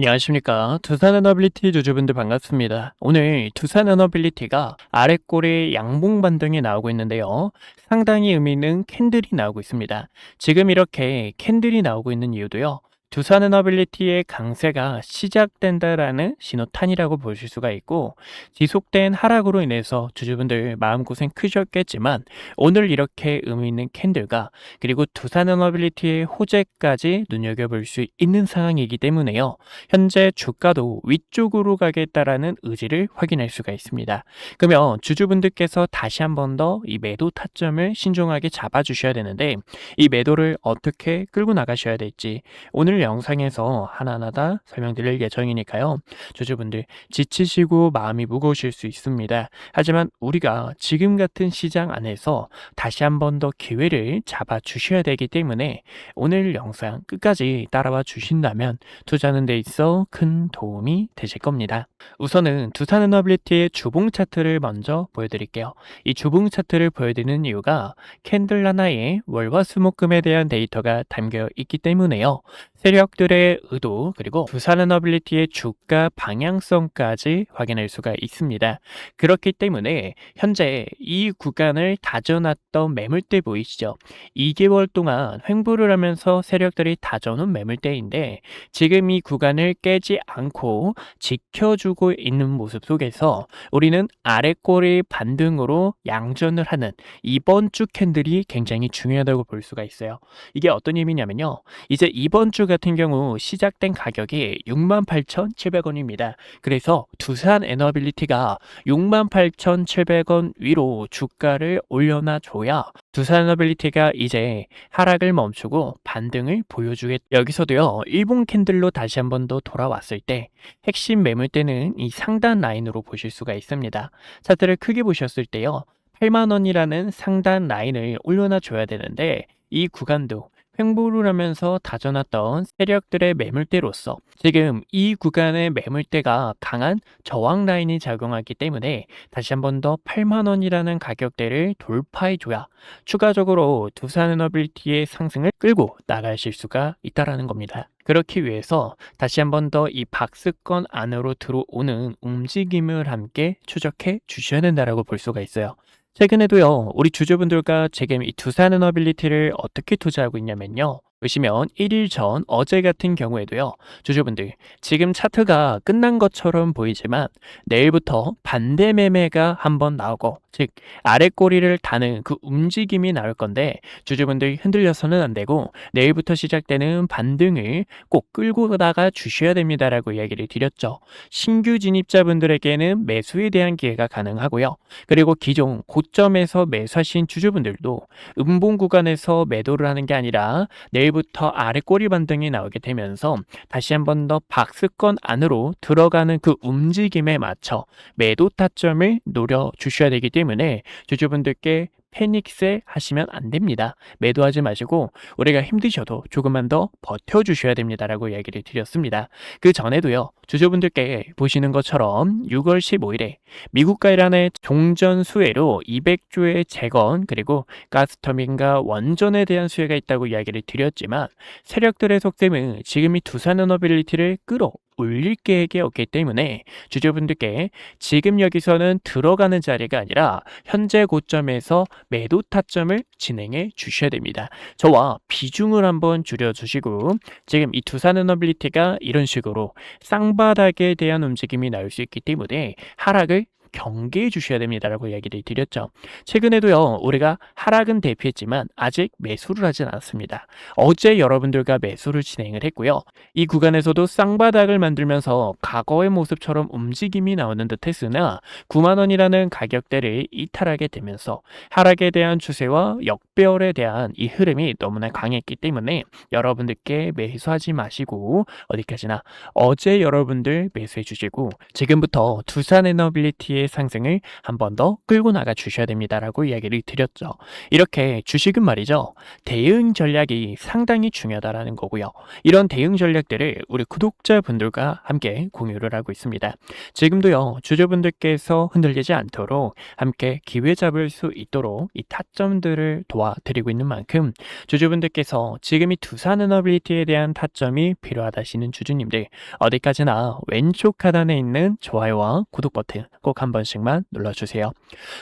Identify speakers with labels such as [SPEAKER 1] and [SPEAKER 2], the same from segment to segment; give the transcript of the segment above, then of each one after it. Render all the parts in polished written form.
[SPEAKER 1] 안녕하십니까. 두산에너빌리티 유저분들 반갑습니다. 오늘 두산에너빌리티가 아랫골에 양봉 반등이 나오고 있는데요. 상당히 의미 있는 캔들이 나오고 있습니다. 지금 이렇게 캔들이 나오고 있는 이유도요. 두산에너빌리티의 강세가 시작된다라는 신호탄이라고 보실 수가 있고, 지속된 하락으로 인해서 주주분들 마음고생 크셨겠지만 오늘 이렇게 의미 있는 캔들과 그리고 두산에너빌리티의 호재까지 눈여겨볼 수 있는 상황이기 때문에요. 현재 주가도 위쪽으로 가겠다라는 의지를 확인할 수가 있습니다. 그러면 주주분들께서 다시 한 번 더 이 매도 타점을 신중하게 잡아주셔야 되는데, 이 매도를 어떻게 끌고 나가셔야 될지 오늘 영상에서 하나하나 다 설명드릴 예정이니까요. 주주분들 지치시고 마음이 무거우실 수 있습니다. 하지만 우리가 지금 같은 시장 안에서 다시 한 번 더 기회를 잡아주셔야 되기 때문에 오늘 영상 끝까지 따라와 주신다면 투자하는 데 있어 큰 도움이 되실 겁니다. 우선은 두산에너빌리티의 주봉 차트를 먼저 보여드릴게요. 이 주봉 차트를 보여드리는 이유가 캔들 하나에 월화수목금에 대한 데이터가 담겨 있기 때문에요. 세력들의 의도 그리고 두산에너빌리티의 주가 방향성까지 확인할 수가 있습니다. 그렇기 때문에 현재 이 구간을 다져놨던 매물대 보이시죠? 2개월 동안 횡보를 하면서 세력들이 다져놓은 매물대인데, 지금 이 구간을 깨지 않고 지켜주고 있는 모습 속에서 우리는 아랫꼬리 반등으로 양전을 하는 이번 주 캔들이 굉장히 중요하다고 볼 수가 있어요. 이게 어떤 의미냐면요. 이제 이번 주 같은 경우 시작된 가격이 68,700원입니다. 그래서 두산에너빌리티가 68,700원 위로 주가를 올려놔 줘야 두산에너빌리티가 이제 하락을 멈추고 반등을 보여주겠. 여기서도요, 일본 캔들로 다시 한 번 더 돌아왔을 때 핵심 매물대는 이 상단 라인으로 보실 수가 있습니다. 차트를 크게 보셨을 때요, 8만원이라는 상단 라인을 올려놔 줘야 되는데, 이 구간도 횡보를 하면서 다져놨던 세력들의 매물대로서 지금 이 구간의 매물대가 강한 저항 라인이 작용하기 때문에 다시 한 번 더 8만원이라는 가격대를 돌파해줘야 추가적으로 두산에너빌리티의 상승을 끌고 나가실 수가 있다는 겁니다. 그렇기 위해서 다시 한 번 더 이 박스권 안으로 들어오는 움직임을 함께 추적해 주셔야 된다고 볼 수가 있어요. 최근에도요, 우리 주주분들과 지금 이 두산에너빌리티를 어떻게 투자하고 있냐면요. 보시면 1일 전 어제 같은 경우에도요, 주주분들 지금 차트가 끝난 것처럼 보이지만 내일부터 반대 매매가 한번 나오고, 즉 아랫꼬리를 다는 그 움직임이 나올 건데, 주주분들 흔들려서는 안 되고 내일부터 시작되는 반등을 꼭 끌고 나가 주셔야 됩니다라고 이야기를 드렸죠. 신규 진입자분들에게는 매수에 대한 기회가 가능하고요. 그리고 기존 고점에서 매수하신 주주분들도 음봉 구간에서 매도를 하는 게 아니라 내일부터 아래 꼬리 반등이 나오게 되면서 다시 한 번 더 박스권 안으로 들어가는 그 움직임에 맞춰 매도 타점을 노려 주셔야 되기 때문에 주주분들께 패닉세 하시면 안 됩니다. 매도하지 마시고 우리가 힘드셔도 조금만 더 버텨주셔야 됩니다라고 이야기를 드렸습니다. 그 전에도요, 주주분들께 보시는 것처럼 6월 15일에 미국과 이란의 종전 수혜로 200조의 재건 그리고 가스터빈과 원전에 대한 수혜가 있다고 이야기를 드렸지만, 세력들의 속셈은 지금 이 두산에너빌리티를 끌어올릴 계획이 없기 때문에 주주분들께 지금 여기서는 들어가는 자리가 아니라 현재 고점에서 매도 타점을 진행해 주셔야 됩니다. 저와 비중을 한번 줄여주시고, 지금 이 두산에너빌리티가 이런 식으로 쌍바닥에 대한 움직임이 나올 수 있기 때문에 하락을 경계해 주셔야 됩니다라고 이야기를 드렸죠. 최근에도요, 우리가 하락은 대피했지만 아직 매수를 하진 않았습니다. 어제 여러분들과 매수를 진행을 했고요. 이 구간에서도 쌍바닥을 만들면서 과거의 모습처럼 움직임이 나오는 듯 했으나 9만원이라는 가격대를 이탈하게 되면서 하락에 대한 추세와 역배열에 대한 이 흐름이 너무나 강했기 때문에 여러분들께 매수하지 마시고 어디까지나 어제 여러분들 매수해 주시고, 지금부터 두산에너빌리티의 에너빌리티의 상승을 한 번 더 끌고 나가 주셔야 됩니다라고 이야기를 드렸죠. 이렇게 주식은 말이죠. 대응 전략이 상당히 중요하다라는 거고요. 이런 대응 전략들을 우리 구독자분들과 함께 공유를 하고 있습니다. 지금도요, 주주분들께서 흔들리지 않도록 함께 기회 잡을 수 있도록 이 타점들을 도와드리고 있는 만큼 주주분들께서 지금 이 두산에너빌리티에 대한 타점이 필요하다시는 주주님들 어디까지나 왼쪽 하단에 있는 좋아요와 구독 버튼 꼭 한 번씩만 눌러주세요.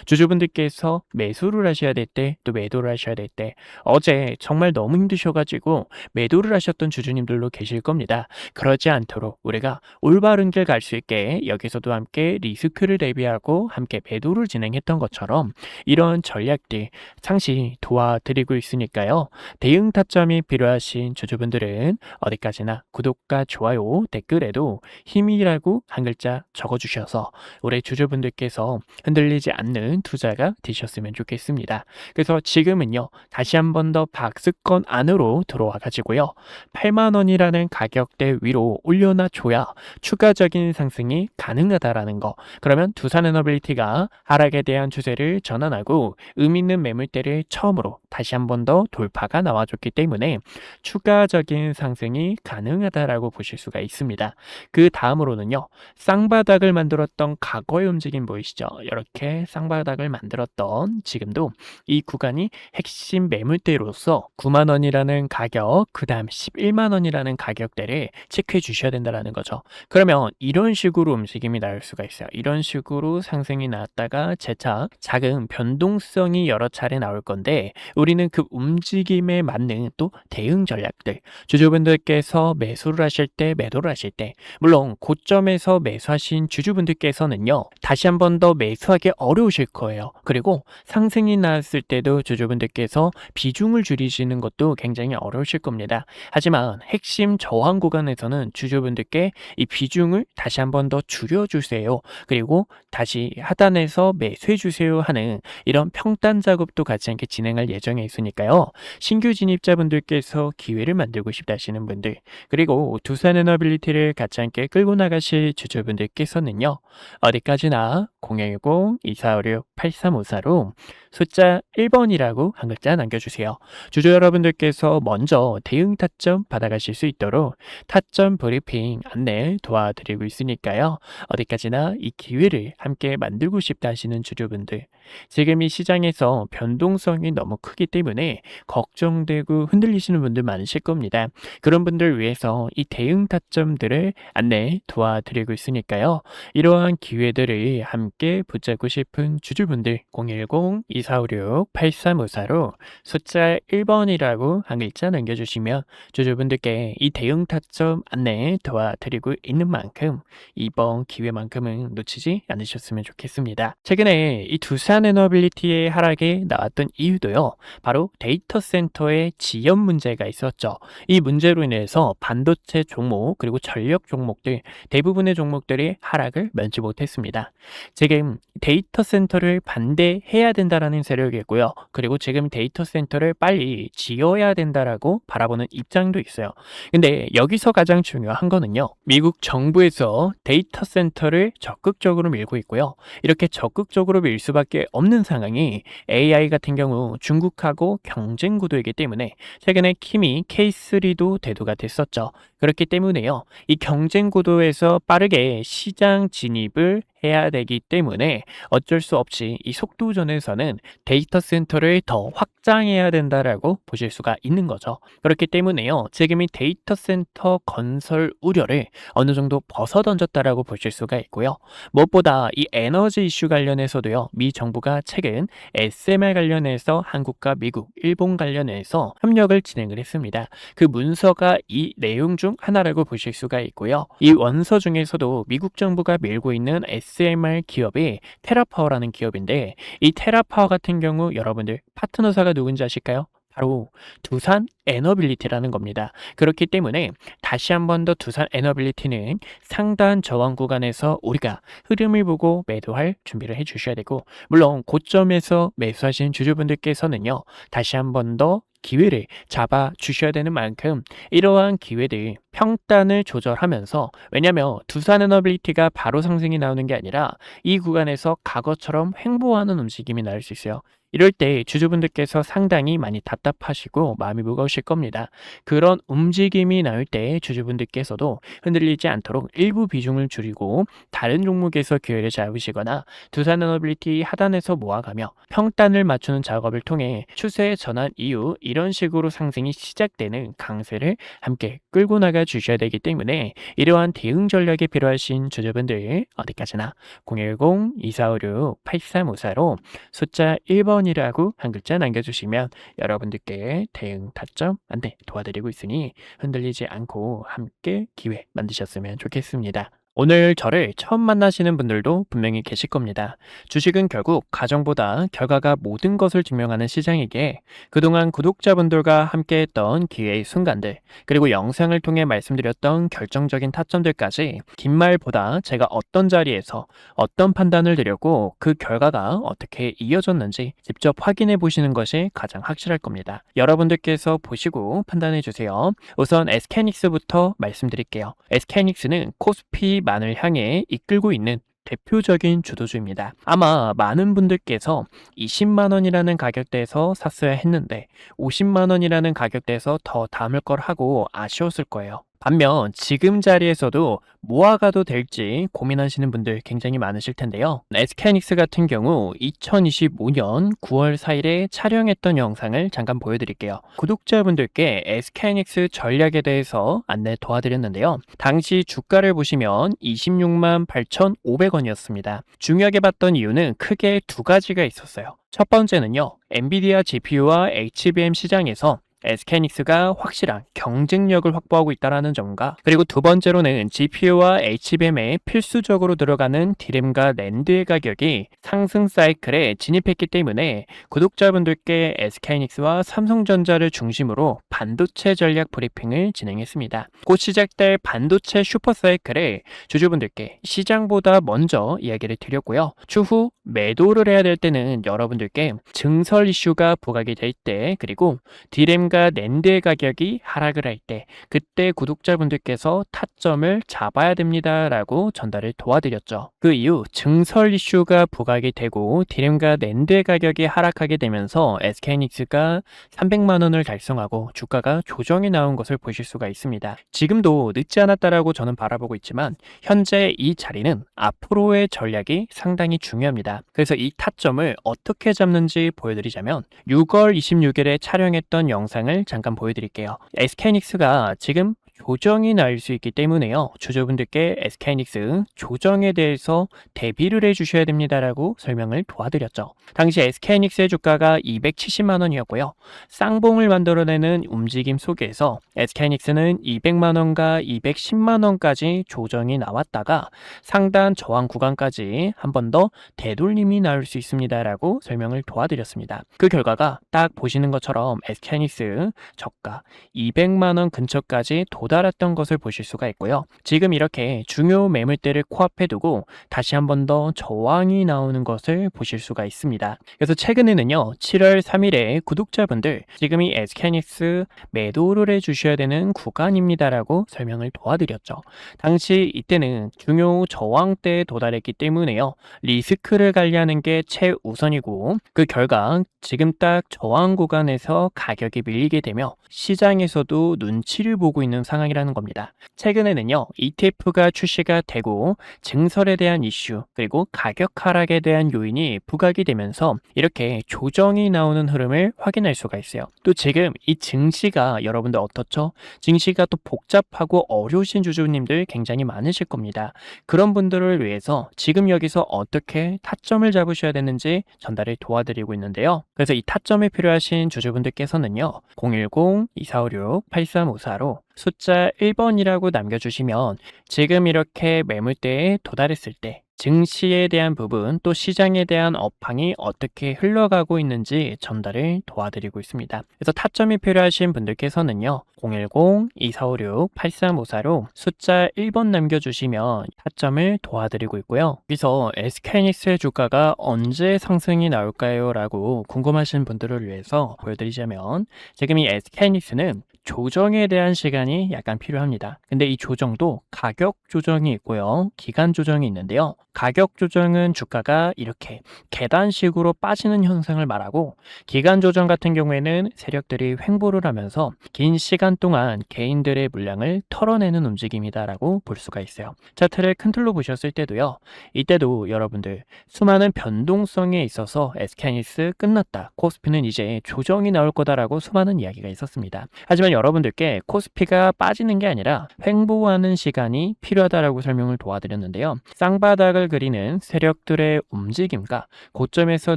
[SPEAKER 1] 주주분들께서 매수를 하셔야 될 때 또 매도를 하셔야 될 때 어제 정말 너무 힘드셔가지고 매도를 하셨던 주주님들도 계실 겁니다. 그러지 않도록 우리가 올바른 길 갈 수 있게 여기서도 함께 리스크를 대비하고 함께 매도를 진행했던 것처럼 이런 전략들 상시 도와드리고 있으니까요. 대응 타점이 필요하신 주주분들은 어디까지나 구독과 좋아요, 댓글에도 힘이라고 한 글자 적어주셔서 우리 주주분들께서 흔들리지 않는 투자가 되셨으면 좋겠습니다. 그래서 지금은요, 다시 한 번 더 박스권 안으로 들어와 가지고요, 8만원이라는 가격대 위로 올려놔줘야 추가적인 상승이 가능하다라는 거. 그러면 두산에너빌리티가 하락에 대한 추세를 전환하고 의미 있는 매물대를 처음으로 다시 한 번 더 돌파가 나와줬기 때문에 추가적인 상승이 가능하다라고 보실 수가 있습니다. 그 다음으로는요, 쌍바닥을 만들었던 과거의 움직임 보이시죠? 이렇게 쌍바닥을 만들었던 지금도 이 구간이 핵심 매물대로서 9만원이라는 가격, 그 다음 11만원이라는 가격대를 체크해 주셔야 된다는 거죠. 그러면 이런 식으로 움직임이 나올 수가 있어요. 이런 식으로 상승이 나왔다가 재차 작은 변동성이 여러 차례 나올 건데 우리는 그 움직임에 맞는 또 대응 전략들, 주주분들께서 매수를 하실 때 매도를 하실 때 물론 고점에서 매수하신 주주분들께서는요, 다시 한 번 더 매수하기 어려우실 거예요. 그리고 상승이 나왔을 때도 주주분들께서 비중을 줄이시는 것도 굉장히 어려우실 겁니다. 하지만 핵심 저항 구간에서는 주주분들께 이 비중을 다시 한 번 더 줄여주세요. 그리고 다시 하단에서 매수해주세요 하는 이런 평단 작업도 같이 함께 진행할 예정에 있으니까요. 신규 진입자분들께서 기회를 만들고 싶다 하시는 분들, 그리고 두산에너빌리티를 같이 함께 끌고 나가실 주주분들께서는요, 어디까지나 010-2456-8354로 숫자 1번이라고 한 글자 남겨주세요. 주주 여러분들께서 먼저 대응 타점 받아가실 수 있도록 타점 브리핑 안내 도와드리고 있으니까요. 어디까지나 이 기회를 함께 만들고 싶다 하시는 주주분들, 지금 이 시장에서 변동성이 너무 크기 때문에 걱정되고 흔들리시는 분들 많으실 겁니다. 그런 분들 위해서 이 대응 타점들을 안내 도와드리고 있으니까요. 이러한 기회들을 함께 붙잡고 싶은 주주분들 010-2456-8354로 숫자 1번이라고 한 글자 남겨주시면 주주분들께 이 대응 타점 안내 도와드리고 있는 만큼 이번 기회만큼은 놓치지 않으셨으면 좋겠습니다. 최근에 이 두산에너빌리티의 하락에 나왔던 이유도요, 바로 데이터 센터의 지연 문제가 있었죠. 이 문제로 인해서 반도체 종목 그리고 전력 종목들 대부분의 종목들이 하락을 면치 못했습니다. 지금 데이터 센터를 반대해야 된다라는 세력이고요. 그리고 지금 데이터 센터를 빨리 지어야 된다라고 바라보는 입장도 있어요. 근데 여기서 가장 중요한 거는요, 미국 정부에서 데이터 센터를 적극적으로 밀고 있고요. 이렇게 적극적으로 밀 수밖에 없는 상황이 AI 같은 경우 중국하고 경쟁 구도이기 때문에 최근에 키미 K3도 대두가 됐었죠. 그렇기 때문에요, 이 경쟁 구도에서 빠르게 시장 진입을 해야 되기 때문에 어쩔 수 없이 이 속도전에서는 데이터 센터를 더 확장해야 된다라고 보실 수가 있는 거죠. 그렇기 때문에요, 지금 이 데이터 센터 건설 우려를 어느 정도 벗어던졌다라고 보실 수가 있고요. 무엇보다 이 에너지 이슈 관련해서도요, 미 정부가 최근 SMR 관련해서 한국과 미국, 일본 관련해서 협력을 진행을 했습니다. 그 문서가 이 내용 중 하나라고 보실 수가 있고요. 이 원서 중에서도 미국 정부가 밀고 있는 SMR 기업이 테라파워라는 기업인데, 이 테라파워 같은 경우 여러분들 파트너사가 누군지 아실까요? 바로 두산에너빌리티라는 겁니다. 그렇기 때문에 다시 한 번 더 두산에너빌리티는 상단 저항 구간에서 우리가 흐름을 보고 매도할 준비를 해주셔야 되고, 물론 고점에서 매수하신 주주분들께서는요, 다시 한 번 더 기회를 잡아 주셔야 되는 만큼 이러한 기회들 평단을 조절하면서, 왜냐면 두산 에너빌리티가 바로 상승이 나오는 게 아니라 이 구간에서 과거처럼 횡보하는 움직임이 나올 수 있어요. 이럴 때 주주분들께서 상당히 많이 답답하시고 마음이 무거우실 겁니다. 그런 움직임이 나올 때 주주분들께서도 흔들리지 않도록 일부 비중을 줄이고 다른 종목에서 기회를 잡으시거나 두산 에너빌리티 하단에서 모아가며 평단을 맞추는 작업을 통해 추세 전환 이후 이런 식으로 상승이 시작되는 강세를 함께 끌고 나가 주셔야 되기 때문에, 이러한 대응 전략이 필요하신 주주분들 어디까지나 010-2456-8354로 숫자 1번이라고 한 글자 남겨주시면 여러분들께 대응 타점 안내 도와드리고 있으니 흔들리지 않고 함께 기회 만드셨으면 좋겠습니다. 오늘 저를 처음 만나시는 분들도 분명히 계실 겁니다. 주식은 결국 가정보다 결과가 모든 것을 증명하는 시장이기에 그동안 구독자분들과 함께했던 기회의 순간들, 그리고 영상을 통해 말씀드렸던 결정적인 타점들까지 긴 말보다 제가 어떤 자리에서 어떤 판단을 드렸고 그 결과가 어떻게 이어졌는지 직접 확인해 보시는 것이 가장 확실할 겁니다. 여러분들께서 보시고 판단해 주세요. 우선 SK하이닉스부터 말씀드릴게요. SK하이닉스는 코스피 만을 향해 이끌고 있는 대표적인 주도주입니다. 아마 많은 분들께서 20만 원이라는 가격대에서 샀어야 했는데 50만 원이라는 가격대에서 더 담을 걸 하고 아쉬웠을 거예요. 반면 지금 자리에서도 모아가도 될지 고민하시는 분들 굉장히 많으실 텐데요. SK하이닉스 같은 경우 2025년 9월 4일에 촬영했던 영상을 잠깐 보여드릴게요. 구독자분들께 SK하이닉스 전략에 대해서 안내 도와드렸는데요. 당시 주가를 보시면 26만 8,500원이었습니다. 중요하게 봤던 이유는 크게 두 가지가 있었어요. 첫 번째는요, 엔비디아 GPU와 HBM 시장에서 SK하이닉스가 확실한 경쟁력을 확보하고 있다는 점과, 그리고 두 번째로는 GPU와 HBM에 필수적으로 들어가는 디램과 낸드의 가격이 상승 사이클에 진입했기 때문에 구독자분들께 SK하이닉스와 삼성전자를 중심으로 반도체 전략 브리핑을 진행했습니다. 곧 시작될 반도체 슈퍼 사이클에 주주분들께 시장보다 먼저 이야기를 드렸고요. 추후 매도를 해야 될 때는 여러분들께 증설 이슈가 부각이 될 때, 그리고 디램 낸드의 가격이 하락을 할 때, 그때 구독자분들께서 타점을 잡아야 됩니다 라고 전달을 도와드렸죠. 그 이후 증설 이슈가 부각이 되고 디램과 낸드의 가격이 하락하게 되면서 SK하이닉스가 300만 원을 달성하고 주가가 조정이 나온 것을 보실 수가 있습니다. 지금도 늦지 않았다라고 저는 바라보고 있지만 현재 이 자리는 앞으로의 전략이 상당히 중요합니다. 그래서 이 타점을 어떻게 잡는지 보여드리자면 6월 26일에 촬영했던 영상을 잠깐 보여드릴게요. SK하이닉스가 지금 조정이 날 수 있기 때문에요. 주주분들께 SK하이닉스 조정에 대해서 대비를 해주셔야 됩니다라고 설명을 도와드렸죠. 당시 SK하이닉스의 주가가 270만 원이었고요. 쌍봉을 만들어내는 움직임 속에서 SK하이닉스는 200만 원과 210만 원까지 조정이 나왔다가 상단 저항 구간까지 한 번 더 되돌림이 나올 수 있습니다라고 설명을 도와드렸습니다. 그 결과가 딱 보시는 것처럼 SK하이닉스 저가 200만 원 근처까지 도달했던 것을 보실 수가 있고요. 지금 이렇게 중요 매물대를 코앞에 두고 다시 한 번 더 저항이 나오는 것을 보실 수가 있습니다. 그래서 최근에는요, 7월 3일에 구독자분들 지금이 SK하이닉스 매도를 해주셔야 되는 구간입니다라고 설명을 도와드렸죠. 당시 이때는 중요 저항대에 도달했기 때문에요, 리스크를 관리하는 게 최우선이고, 그 결과 지금 딱 저항 구간에서 가격이 밀리게 되며 시장에서도 눈치를 보고 있는 상황이라는 겁니다. 최근에는요, ETF가 출시가 되고 증설에 대한 이슈, 그리고 가격 하락에 대한 요인이 부각이 되면서 이렇게 조정이 나오는 흐름을 확인할 수가 있어요. 또 지금 이 증시가 여러분들 어떻죠? 증시가 또 복잡하고 어려우신 주주님들 굉장히 많으실 겁니다. 그런 분들을 위해서 지금 여기서 어떻게 타점을 잡으셔야 되는지 전달을 도와드리고 있는데요. 그래서 이 타점이 필요하신 주주분들께서는요, 010-2456-8354로 숫자 1번이라고 남겨주시면 지금 이렇게 매물대에 도달했을 때 증시에 대한 부분 또 시장에 대한 업황이 어떻게 흘러가고 있는지 전달을 도와드리고 있습니다. 그래서 타점이 필요하신 분들께서는요. 010-2456-8354로 숫자 1번 남겨주시면 타점을 도와드리고 있고요. 여기서 SK하이닉스의 주가가 언제 상승이 나올까요? 라고 궁금하신 분들을 위해서 보여드리자면 지금 이 SK하이닉스는 조정에 대한 시간이 약간 필요합니다. 근데 이 조정도 가격 조정이 있고요. 기간 조정이 있는데요. 가격 조정은 주가가 이렇게 계단식으로 빠지는 현상을 말하고 기간 조정 같은 경우에는 세력들이 횡보를 하면서 긴 시간 동안 개인들의 물량을 털어내는 움직임이다라고 볼 수가 있어요. 차트를 큰 틀로 보셨을 때도요. 이때도 여러분들 수많은 변동성에 있어서 SK하이닉스 끝났다. 코스피는 이제 조정이 나올 거다라고 수많은 이야기가 있었습니다. 하지만 여러분들께 코스피가 빠지는 게 아니라 횡보하는 시간이 필요하다라고 설명을 도와드렸는데요. 쌍바닥을 그리는 세력들의 움직임과 고점에서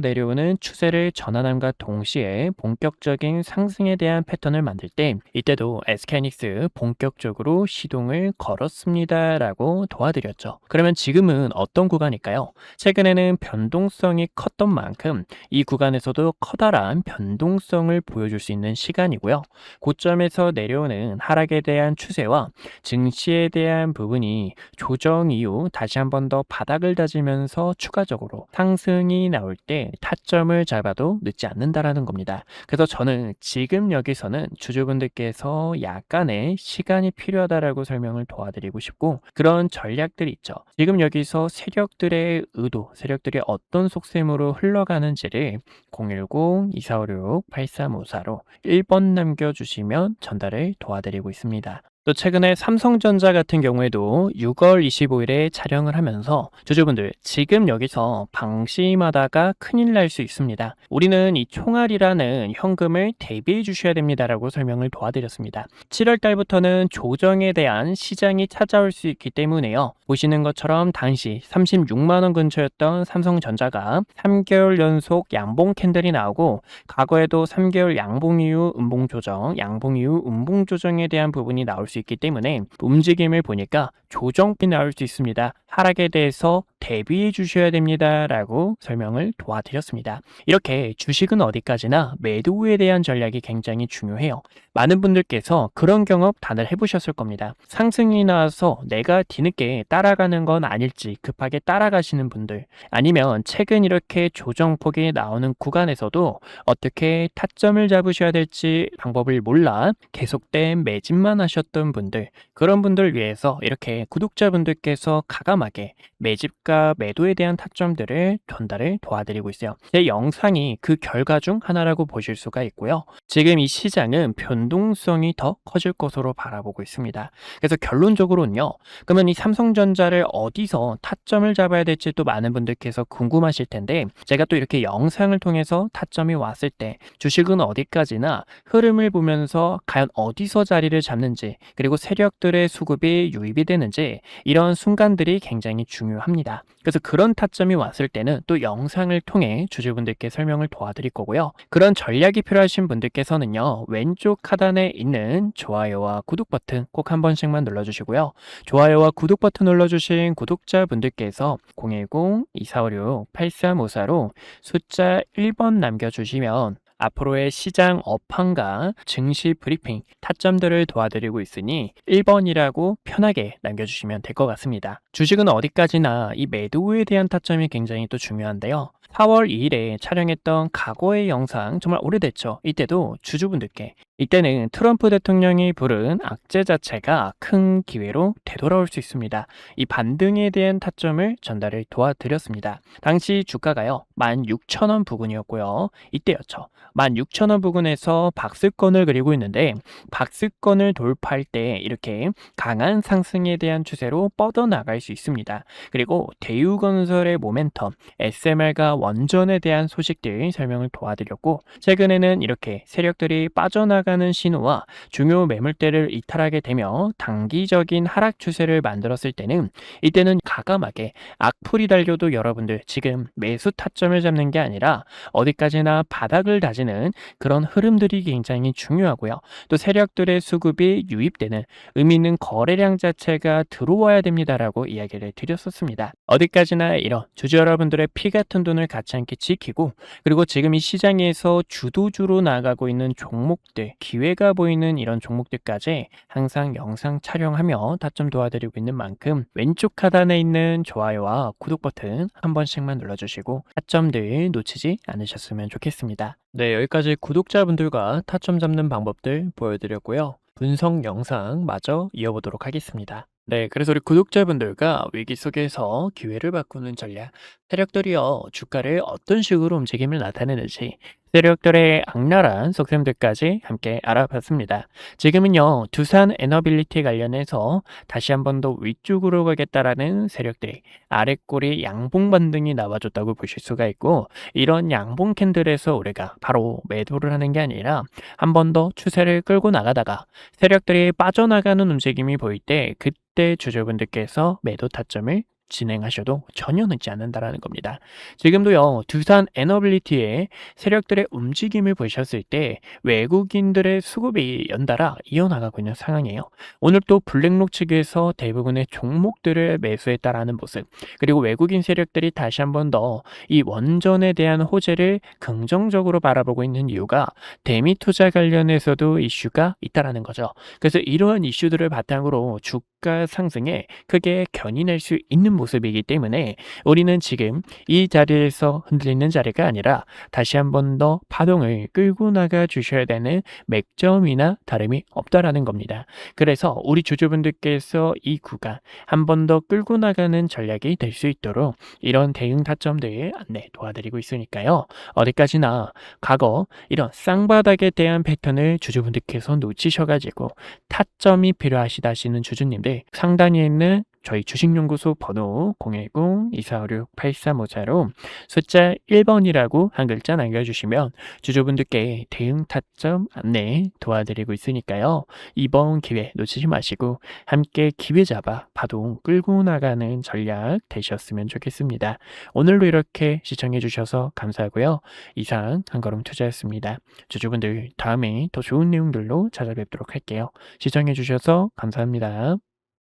[SPEAKER 1] 내려오는 추세를 전환함과 동시에 본격적인 상승에 대한 패턴을 만들 때 이때도 SK하이닉스 본격적으로 시동을 걸었습니다 라고 도와드렸죠. 그러면 지금은 어떤 구간일까요? 최근에는 변동성이 컸던 만큼 이 구간에서도 커다란 변동성을 보여줄 수 있는 시간이고요. 고점에서 내려오는 하락에 대한 추세와 증시에 대한 부분이 조정 이후 다시 한 번 더 바닥을 다지면서 추가적으로 상승이 나올 때 타점을 잡아도 늦지 않는다라는 겁니다. 그래서 저는 지금 여기서는 주주분들께서 약간의 시간이 필요하다라고 설명을 도와드리고 싶고 그런 전략들이 있죠. 지금 여기서 세력들의 의도, 세력들이 어떤 속셈으로 흘러가는지를 010-2456-8354로 1번 남겨주시면 전달을 도와드리고 있습니다. 또 최근에 삼성전자 같은 경우에도 6월 25일에 촬영을 하면서 주주분들 지금 여기서 방심하다가 큰일 날 수 있습니다. 우리는 이 총알이라는 현금을 대비해 주셔야 됩니다라고 설명을 도와드렸습니다. 7월 달부터는 조정에 대한 시장이 찾아올 수 있기 때문에요. 보시는 것처럼 당시 36만 원 근처였던 삼성전자가 3개월 연속 양봉 캔들이 나오고 과거에도 3개월 양봉 이후 음봉 조정, 양봉 이후 음봉 조정에 대한 부분이 나올 수 있기 때문에 움직임을 보니까 조정이 나올 수 있습니다. 하락에 대해서 대비해 주셔야 됩니다 라고 설명을 도와드렸습니다. 이렇게 주식은 어디까지나 매도에 대한 전략이 굉장히 중요해요. 많은 분들께서 그런 경험 다들 해보셨을 겁니다. 상승이 나와서 내가 뒤늦게 따라가는 건 아닐지 급하게 따라가시는 분들, 아니면 최근 이렇게 조정폭이 나오는 구간에서도 어떻게 타점을 잡으셔야 될지 방법을 몰라 계속된 매집만 하셨던 분들, 그런 분들 위해서 이렇게 구독자분들께서 가감하게 매집과 매도에 대한 타점들을 전달을 도와드리고 있어요. 제 영상이 그 결과 중 하나라고 보실 수가 있고요. 지금 이 시장은 변동성이 더 커질 것으로 바라보고 있습니다. 그래서 결론적으로는요. 그러면 이 삼성전자를 어디서 타점을 잡아야 될지 또 많은 분들께서 궁금하실 텐데 제가 또 이렇게 영상을 통해서 타점이 왔을 때 주식은 어디까지나 흐름을 보면서 과연 어디서 자리를 잡는지 그리고 세력들의 수급이 유입이 되는지 이런 순간들이 굉장히 중요합니다. 그래서 그런 타점이 왔을 때는 또 영상을 통해 주주분들께 설명을 도와드릴 거고요. 그런 전략이 필요하신 분들께서는요. 왼쪽 하단에 있는 좋아요와 구독 버튼 꼭 한 번씩만 눌러주시고요. 좋아요와 구독 버튼 눌러주신 구독자분들께서 010-2456-8354로 숫자 1번 남겨주시면 앞으로의 시장 업황과 증시 브리핑, 타점들을 도와드리고 있으니 1번이라고 편하게 남겨주시면 될 것 같습니다. 주식은 어디까지나 이 매도에 대한 타점이 굉장히 또 중요한데요. 4월 2일에 촬영했던 과거의 영상 정말 오래됐죠. 이때도 주주분들께 이때는 트럼프 대통령이 부른 악재 자체가 큰 기회로 되돌아올 수 있습니다. 이 반등에 대한 타점을 전달을 도와드렸습니다. 당시 주가가요 16,000원 부근이었고요. 이때였죠. 16,000원 부근에서 박스권을 그리고 있는데 박스권을 돌파할 때 이렇게 강한 상승에 대한 추세로 뻗어나갈 수 있습니다. 그리고 대우건설의 모멘텀, SMR과 원전에 대한 소식들 설명을 도와드렸고 최근에는 이렇게 세력들이 빠져나가는 위험하다는 신호와 중요 매물대를 이탈하게 되며 단기적인 하락 추세를 만들었을 때는 이때는 과감하게 악플이 달려도 여러분들 지금 매수 타점을 잡는 게 아니라 어디까지나 바닥을 다지는 그런 흐름들이 굉장히 중요하고요. 또 세력들의 수급이 유입되는 의미 있는 거래량 자체가 들어와야 됩니다라고 이야기를 드렸었습니다. 어디까지나 이런 주주 여러분들의 피 같은 돈을 가치 않게 지키고 그리고 지금 이 시장에서 주도주로 나가고 있는 종목들, 기회가 보이는 이런 종목들까지 항상 영상 촬영하며 타점 도와드리고 있는 만큼 왼쪽 하단에 있는 좋아요와 구독 버튼 한 번씩만 눌러주시고 타점들 놓치지 않으셨으면 좋겠습니다. 네, 여기까지 구독자분들과 타점 잡는 방법들 보여드렸고요. 분석 영상 마저 이어보도록 하겠습니다. 네, 그래서 우리 구독자분들과 위기 속에서 기회를 바꾸는 전략, 세력들이요, 주가를 어떤 식으로 움직임을 나타내는지, 세력들의 악랄한 속셈들까지 함께 알아봤습니다. 지금은요, 두산 에너빌리티 관련해서 다시 한 번 더 위쪽으로 가겠다라는 세력들이 아랫골이 양봉 반등이 나와줬다고 보실 수가 있고, 이런 양봉 캔들에서 우리가 바로 매도를 하는 게 아니라 한 번 더 추세를 끌고 나가다가 세력들이 빠져나가는 움직임이 보일 때 그때 주주분들께서 매도 타점을 진행하셔도 전혀 늦지 않는다라는 겁니다. 지금도요, 두산 에너빌리티의 세력들의 움직임을 보셨을 때 외국인들의 수급이 연달아 이어나가고 있는 상황이에요. 오늘 또 블랙록 측에서 대부분의 종목들을 매수했다라는 모습, 그리고 외국인 세력들이 다시 한 번 더 이 원전에 대한 호재를 긍정적으로 바라보고 있는 이유가 대미 투자 관련해서도 이슈가 있다라는 거죠. 그래서 이러한 이슈들을 바탕으로 주가 상승에 크게 견인할 수 있는 모습이기 때문에 우리는 지금 이 자리에서 흔들리는 자리가 아니라 다시 한 번 더 파동을 끌고 나가 주셔야 되는 맥점이나 다름이 없다라는 겁니다. 그래서 우리 주주분들께서 이 구간 한 번 더 끌고 나가는 전략이 될 수 있도록 이런 대응 타점들 안내 도와드리고 있으니까요. 어디까지나 과거 이런 쌍바닥에 대한 패턴을 주주분들께서 놓치셔가지고 타점이 필요하시다 하시는 주주님들 상단에 있는 저희 주식연구소 번호 010-2456-8354로 숫자 1번이라고 한 글자 남겨주시면 주주분들께 대응 타점 안내 도와드리고 있으니까요. 이번 기회 놓치지 마시고 함께 기회 잡아 파동 끌고 나가는 전략 되셨으면 좋겠습니다. 오늘도 이렇게 시청해주셔서 감사하고요. 이상 한걸음 투자였습니다. 주주분들 다음에 더 좋은 내용들로 찾아뵙도록 할게요. 시청해주셔서 감사합니다.